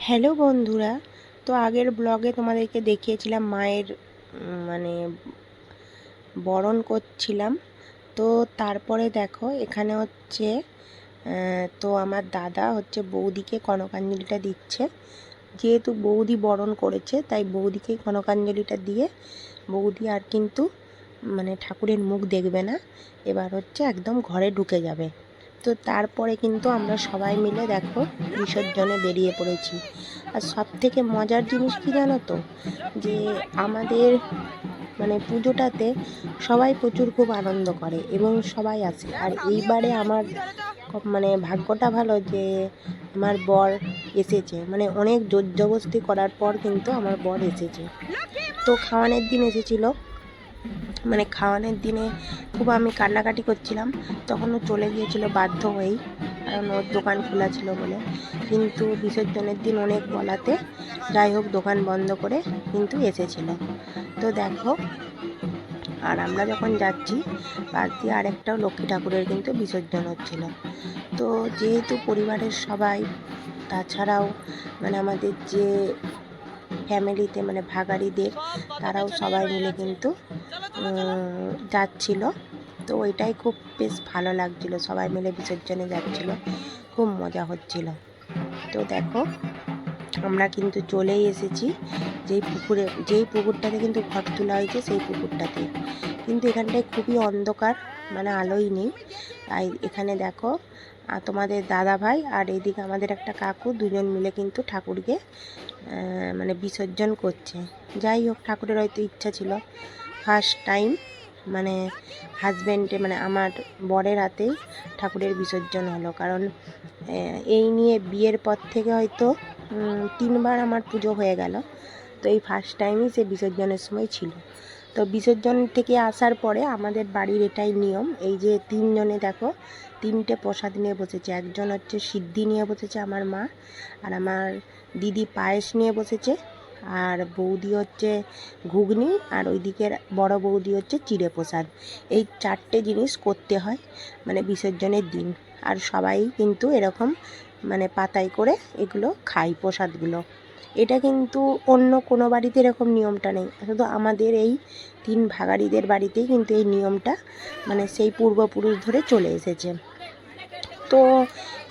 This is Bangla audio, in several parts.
হ্যালো বন্ধুরা, তো আগের ব্লগে তোমাদেরকে দেখিয়েছিলাম মায়ের মানে বরণ করছিলাম। তো তারপরে দেখো এখানে হচ্ছে তো আমার দাদা হচ্ছে বৌদিকে কনকাঞ্জলিটা দিচ্ছে। যেহেতু বৌদি বরণ করেছে তাই বৌদিকে কনকাঞ্জলিটা দিয়ে বৌদি আর কিন্তু ঠাকুরের মুখ দেখবে না, এবার হচ্ছে একদম ঘরে ঢুকে যাবে। তো তারপরে কিন্তু আমরা সবাই মিলে দেখো বিসর্জনে বেরিয়ে পড়েছি। আর সব থেকে মজার জিনিস কি জানো তো, যে আমাদের পুজোটাতে সবাই প্রচুর খুব আনন্দ করে এবং সবাই আসে। আর এইবারে আমার ভাগ্যটা ভালো যে আমার বর এসেছে, অনেক জোর জবরদস্তি করার পর কিন্তু আমার বর এসেছে। তো খাওয়ানোর দিন এসেছিলো, খাওয়ানোর দিনে খুব আমি কান্নাকাটি করছিলাম, তখন ও চলে গিয়েছিল বাধ্য হয়েই, কারণ ওর দোকান খোলা ছিল বলে। কিন্তু বিসর্জনের দিন অনেক বলাতে যাই হোক দোকান বন্ধ করে কিন্তু এসেছিল। তো দেখো, আর আমরা যখন যাচ্ছি পাশ দিয়ে আরেকটাও লক্ষ্মী ঠাকুরের কিন্তু বিসর্জন হচ্ছিল। তো যেহেতু পরিবারের সবাই, তাছাড়াও আমাদের যে ফ্যামিলিতে ভাগাড়িদের, তারাও সবাই মিলে কিন্তু যাচ্ছিল। তো ওইটাই খুব বেশ ভালো লাগছিল, সবাই মিলে বিসর্জনে যাচ্ছিল, খুব মজা হচ্ছিল। তো দেখো আমরা কিন্তু চলেই এসেছি যেই পুকুরটাতে কিন্তু ঘট তোলা হয়েছে সেই পুকুরটাতে। কিন্তু এখানটায় খুবই অন্ধকার, আলোই নেই। তাই এখানে দেখো তোমাদের দাদা ভাই আর এইদিকে আমাদের একটা কাকু, দুজন মিলে কিন্তু ঠাকুরকে বিসর্জন করছে। যাই হোক, ঠাকুরের হয়তো ইচ্ছা ছিল ফার্স্ট টাইম হাজব্যান্ডে আমার বরের হাতেই ঠাকুরের বিসর্জন হলো। কারণ এই নিয়ে বিয়ের পর থেকে হয়তো 3বার আমার পুজো হয়ে গেল, তো এই ফার্স্ট টাইমই সে বিসর্জনের সময় ছিল। তো বিসর্জন থেকে আসার পরে আমাদের বাড়ির এটাই নিয়ম, এই যে 3 জনে দেখো 3টে প্রসাদ নিয়ে বসেছে। একজন হচ্ছে সিদ্ধি নিয়ে বসেছে আমার মা, আর আমার দিদি পায়েস নিয়ে বসেছে, আর বৌদি হচ্ছে ঘুগনি, আর ওই দিকের বড় বৌদি হচ্ছে চিড়ে প্রসাদ। এই 4টে জিনিস করতে হয় বিসর্জনের দিন। আর সবাই কিন্তু এরকম পাতায় করে এগুলো খাই প্রসাদগুলো। এটা কিন্তু অন্য কোনো বাড়িতে এরকম নিয়মটা নেই, শুধু আমাদের এই 3 ভাগাড়িদের বাড়িতেই কিন্তু এই নিয়মটা সেই পূর্বপুরুষ ধরে চলে এসেছে। তো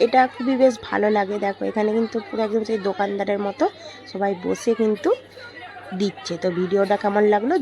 এটা খুবই বেশ ভালো লাগে। দেখো এখানে কিন্তু পুরো একদম সেই দোকানদারের মতো সবাই বসে কিন্তু দিচ্ছে। তো ভিডিওটা কেমন লাগলো